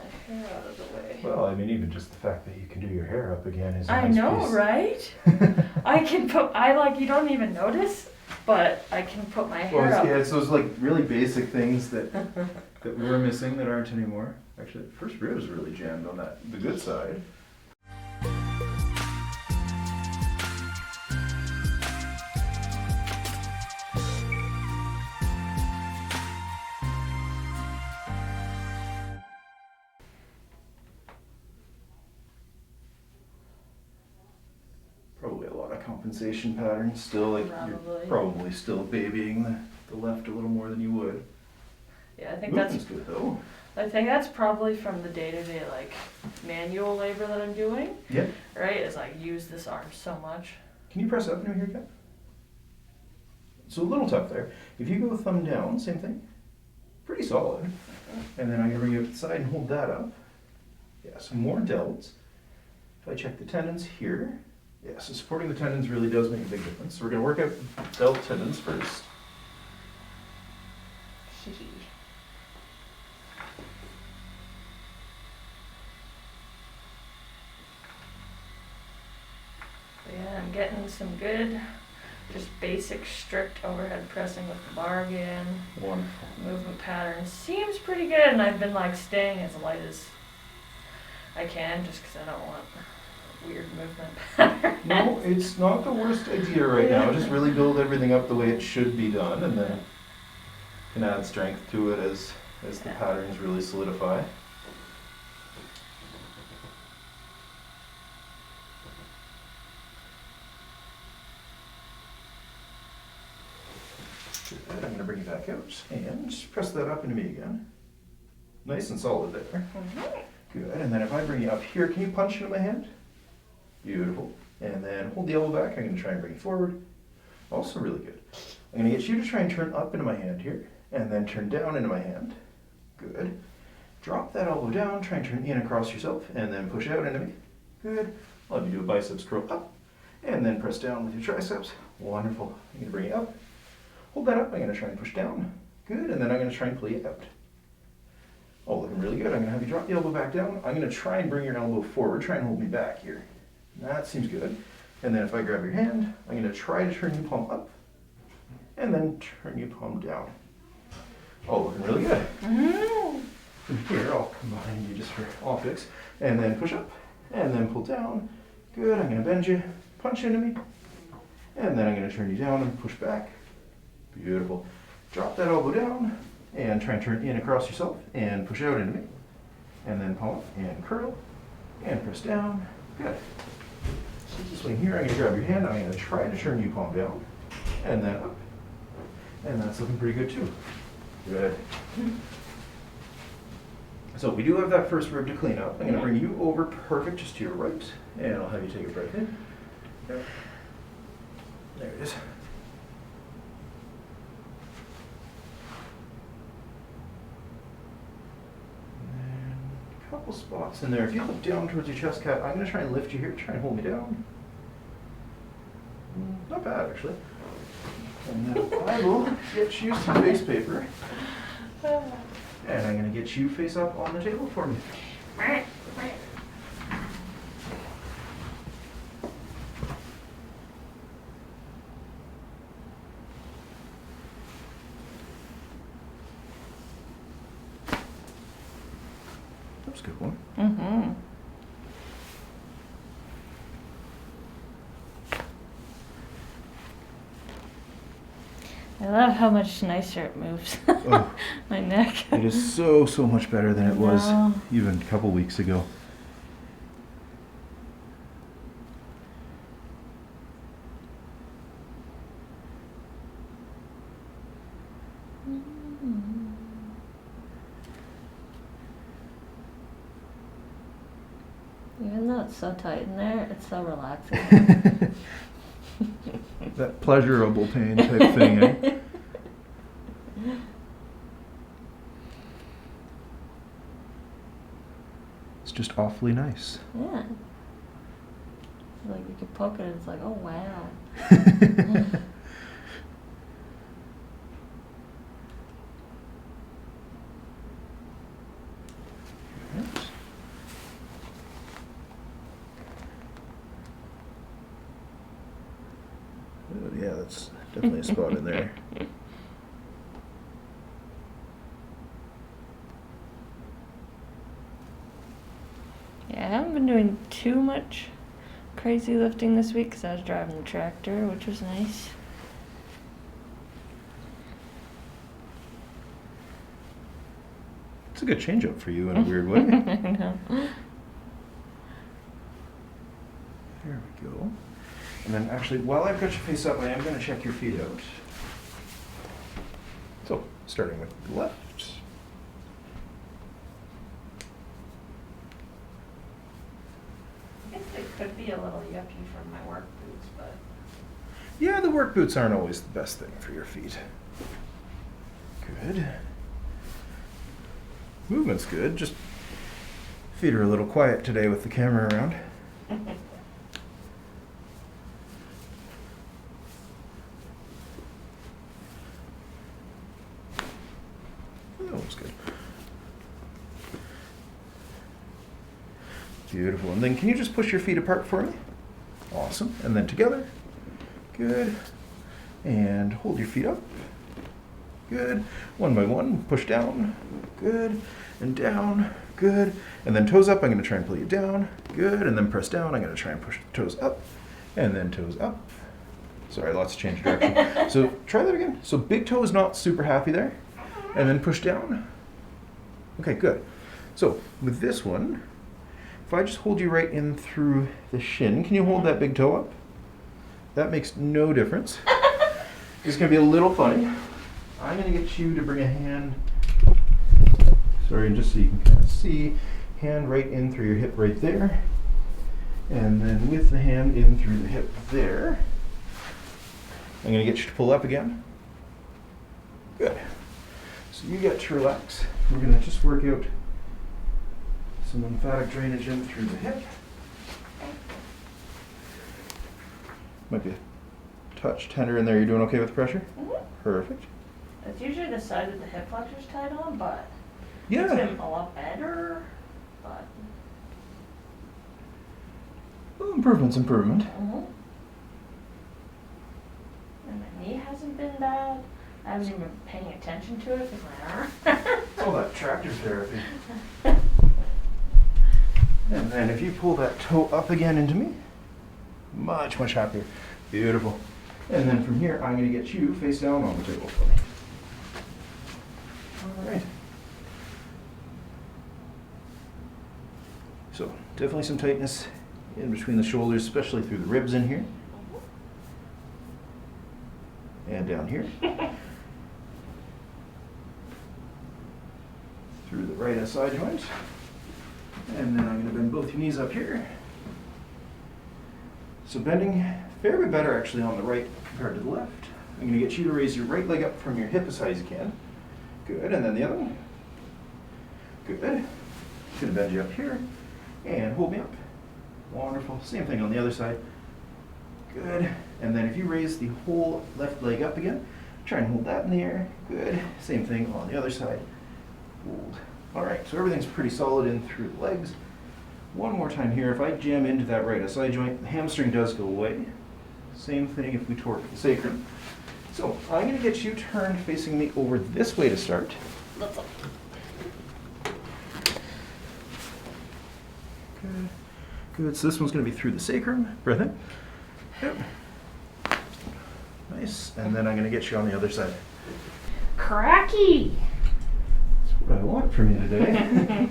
my hair out of the way. Well, I mean, even just the fact that you can do your hair up again is a I nice know, piece. right? You don't even notice, but I can put my hair up. Yeah, it's those like really basic things that that we were missing that aren't anymore. Actually, the first rib is really jammed on the good side. Probably a lot of compensation patterns still, like you're probably still babying the left a little more than you would. Yeah, I think Movement's good though. I think that's probably from the day-to-day like manual labor that I'm doing. Yeah. Right? Is I use this arm so much. Can you press up into here, Kat? So a little tough there. If you go thumb down, same thing. Pretty solid. And then I'm gonna bring you up to the side and hold that up. Yeah, some more delts. If I check the tendons here, yeah, so supporting the tendons really does make a big difference. So we're gonna work out delt tendons first. Yeah, I'm getting some good, just basic strict overhead pressing with the bar again. Wonderful. Movement pattern seems pretty good, and I've been like staying as light as I can just because I don't want weird movement patterns. No, it's not the worst idea right now. Just really build everything up the way it should be done, and then can add strength to it as the patterns really solidify. Good. I'm going to bring you back out and just press that up into me again. Nice and solid there. Mm-hmm. Good. And then if I bring you up here, can you punch into my hand? Beautiful. And then hold the elbow back. I'm going to try and bring you forward. Also really good. I'm going to get you to try and turn up into my hand here, and then turn down into my hand. Good. Drop that elbow down, try and turn in across yourself, and then push out into me. Good. I'll have you do a biceps curl up, and then press down with your triceps. Wonderful. I'm going to bring you up. Hold that up. I'm going to try and push down. Good. And then I'm going to try and pull you out. Oh, looking really good. I'm going to have you drop the elbow back down. I'm going to try and bring your elbow forward. Try and hold me back here. That seems good. And then if I grab your hand, I'm going to try to turn your palm up, and then turn your palm down. Oh, looking really good. Mm-hmm. From here, I'll combine you just for optics. And then push up, and then pull down. Good. I'm going to bend you, punch into me, and then I'm going to turn you down and push back. Beautiful. Drop that elbow down, and try and turn in across yourself, and push out into me. And then palm up, and curl, and press down. Good. So swing here, I'm going to grab your hand, I'm going to try to turn you palm down, and then up. And that's looking pretty good too. Good. So we do have that first rib to clean up. I'm going to bring you over perfect just to your right, and I'll have you take a breath in. There it is. And a couple spots in there. If you look down towards your chest, Kat, I'm going to try and lift you here. Try and hold me down. Not bad, actually. And then I will get you some base paper. And I'm going to get you face up on the table for me. That's a good one. Mm-hmm. I love how much nicer it moves. Oh, my neck. it is so much better than it was even a couple weeks ago. Even though it's so tight in there, it's so relaxing. That pleasurable pain type thing, eh? It's just awfully nice. Yeah. Like you can poke it and it's like, oh wow. Definitely a spot in there. Yeah, I haven't been doing too much crazy lifting this week because I was driving the tractor, which was nice. It's a good change up for you in a weird way. I know. There we go. And then actually, while I've got you face up, I am going to check your feet out. So, starting with the left. I guess they could be a little yucky from my work boots, but... Yeah, the work boots aren't always the best thing for your feet. Good. Movement's good, just feet are a little quiet today with the camera around. That looks good. Beautiful. And then can you just push your feet apart for me? Awesome. And then together. Good. And hold your feet up. Good. One by one, push down. Good. And down. Good. And then toes up, I'm going to try and pull you down. Good. And then press down. I'm going to try and push toes up. And then toes up. Sorry, lots of change of direction. So try that again. So big toe is not super happy there. And then push down. Okay, good. So with this one, if I just hold you right in through the shin, can you hold that big toe up? That makes no difference. It's going to be a little funny. I'm going to get you to bring a hand, sorry, just so you can kind of see, hand right in through your hip right there. And then with the hand in through the hip there. I'm going to get you to pull up again. Good. So you get to relax. We're going to just work out some lymphatic drainage in through the hip. Might be a touch tender in there. You're doing okay with the pressure? Mm-hmm. Perfect. It's usually the side of the hip flexor's tight on, but Yeah. it's been a lot better. But Well, improvement's improvement. and my knee hasn't been bad. I haven't even been paying attention to it because my arm. It's all that tractor therapy. And then if you pull that toe up again into me, much, much happier. Beautiful. And then from here, I'm going to get you face down on the table for me. All right. So definitely some tightness in between the shoulders, especially through the ribs in here. And down here. Through the right SI joint. And then I'm going to bend both your knees up here. So bending a fair bit better actually on the right compared to the left. I'm going to get you to raise your right leg up from your hip as high as you can. Good, and then the other one. Good. Going to bend you up here and hold me up. Wonderful. Same thing on the other side. Good. And then if you raise the whole left leg up again, try and hold that in the air. Good. Same thing on the other side. Hold. All right, so everything's pretty solid in through the legs. One more time here. If I jam into that right SI joint, the hamstring does go away. Same thing if we torque the sacrum. So I'm going to get you turned facing me over this way to start. Let's look. Good. Good. So this one's going to be through the sacrum. Breath in. Yep. Nice. And then I'm going to get you on the other side. Cracky! That's what I want from you today.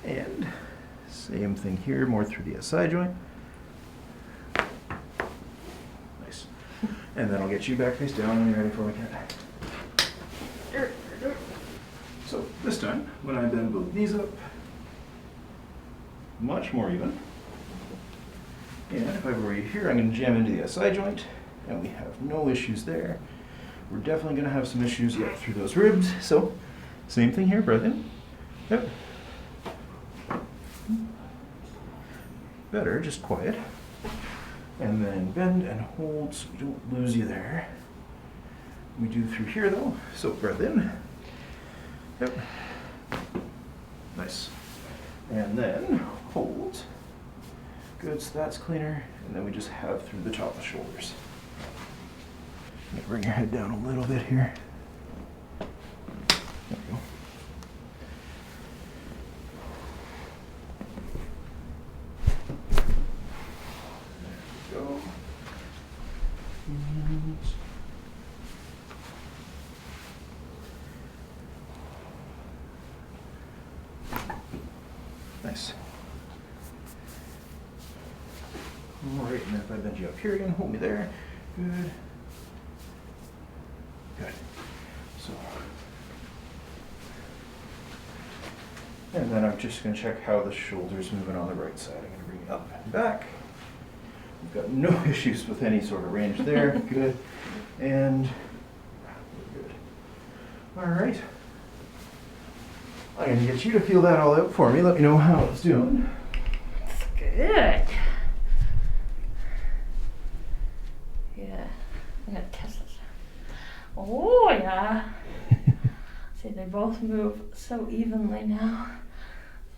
And same thing here, more through the SI joint. Nice. And then I'll get you back face down when you're ready for my cat. So this time, when I bend both knees up, much more even. And if I were here, I'm going to jam into the SI joint, and we have no issues there. We're definitely going to have some issues yet through those ribs. So same thing here, breath in. Yep. Better, just quiet. And then bend and hold so we don't lose you there. We do through here though. So breath in. Yep. Nice. And then hold. Good, so that's cleaner. And then we just have through the top of the shoulders. Bring your head down a little bit here. There we go. There we go. And nice. All right, and if I bend you up here again, hold me there. Good. Good. So, and then I'm just going to check how the shoulder's moving on the right side. I'm going to bring it up and back. We've got no issues with any sort of range there. Good. And we're good. All right. I'm going to get you to feel that all out for me. Let me know how it's doing. It's good. Yeah. I'm going to test this. Oh, yeah. See, they both move so evenly now.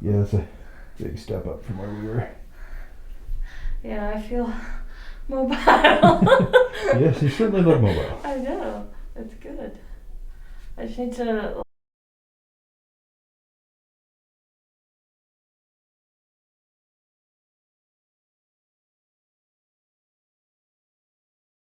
Yeah, that's a big step up from where we were. Yeah, I feel mobile. Yes, you certainly look mobile. I know. It's good. I just need to